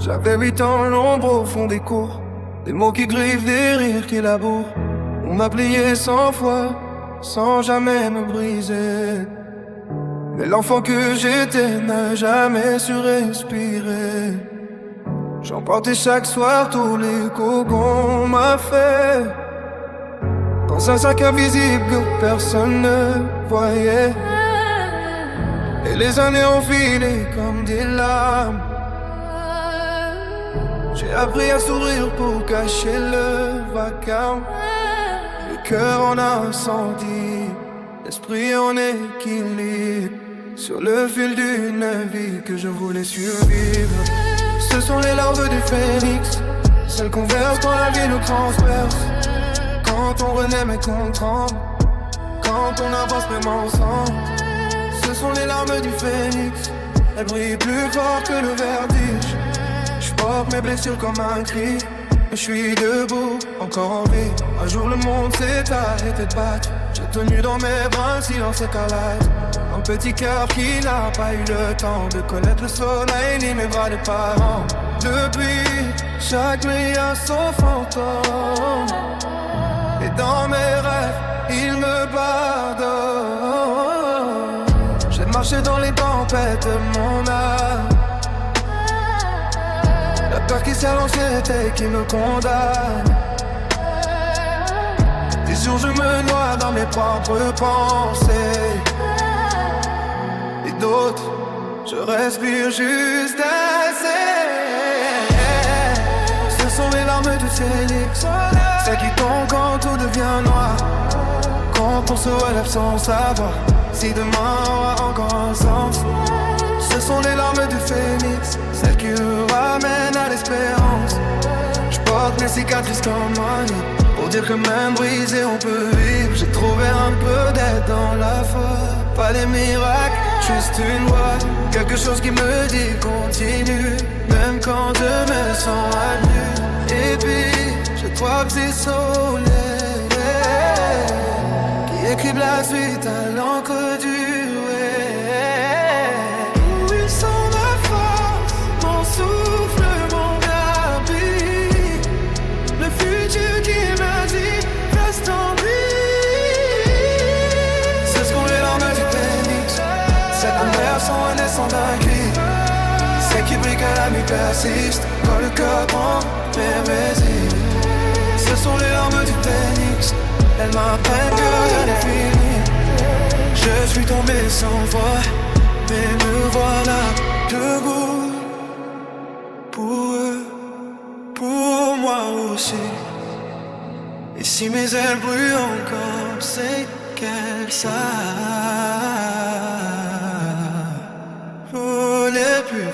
J'avais 8 ans, l'ombre au fond des cours. Des mots qui griffent, des rires qui labourent. On m'a plié 100 fois, sans jamais me briser. Mais l'enfant que j'étais n'a jamais su respirer. J'emportais chaque soir tous les coups qu'on m'a fait. Dans un sac invisible que personne ne voyait. Et les années ont filé comme des larmes. J'ai appris à sourire pour cacher le vacarme. Le cœur en incendie, l'esprit en équilibre. Sur le fil d'une vie que je voulais survivre. Ce sont les larmes du phénix, celles qu'on verse quand la vie nous transperce. Quand on renaît mais qu'on tremble, quand on avance même ensemble. Ce sont les larmes du phénix, elles brillent plus fort que le vertige. J'porte mes blessures comme un cri, mais je suis debout, encore en vie. Un jour le monde s'est arrêté de battre. J'ai tenu dans mes bras un silence écarlate. Un petit cœur qui n'a pas eu le temps de connaître le soleil ni mes bras de parents. Depuis, chaque nuit a son fantôme. Et dans mes rêves, il me pardonne. J'ai marché dans les tempêtes de mon âme. La peur qui serre l'anxiété qui me condamne. Des jours je me noie dans mes propres pensées. Et d'autres, je respire juste assez. Ce sont les larmes du phénix, celles qui tombent quand tout devient noir. Quand on se relève sans savoir si demain aura encore un sens. Ce sont les larmes du phénix, celles qui ramènent à l'espérance. Je porte mes cicatrices comme un nid, pour dire que même brisé on peut vivre. J'ai trouvé un peu d'aide dans la foi. Pas des miracles, juste une voix. Quelque chose qui me dit continue, même quand je me sens à nu. Et puis, j'ai trois petits soleils qui écrivent la suite à l'encre du d'un cri, c'est qui brille quand la nuit persiste, quand le cœur prend l'hérésie. Ce sont les larmes du phénix, elles m'apprennent que rien n'est fini. Je suis tombé sans voix, mais me voilà debout. Pour eux, pour moi aussi. Et si mes ailes brûlent encore, c'est qu'elles savent les plus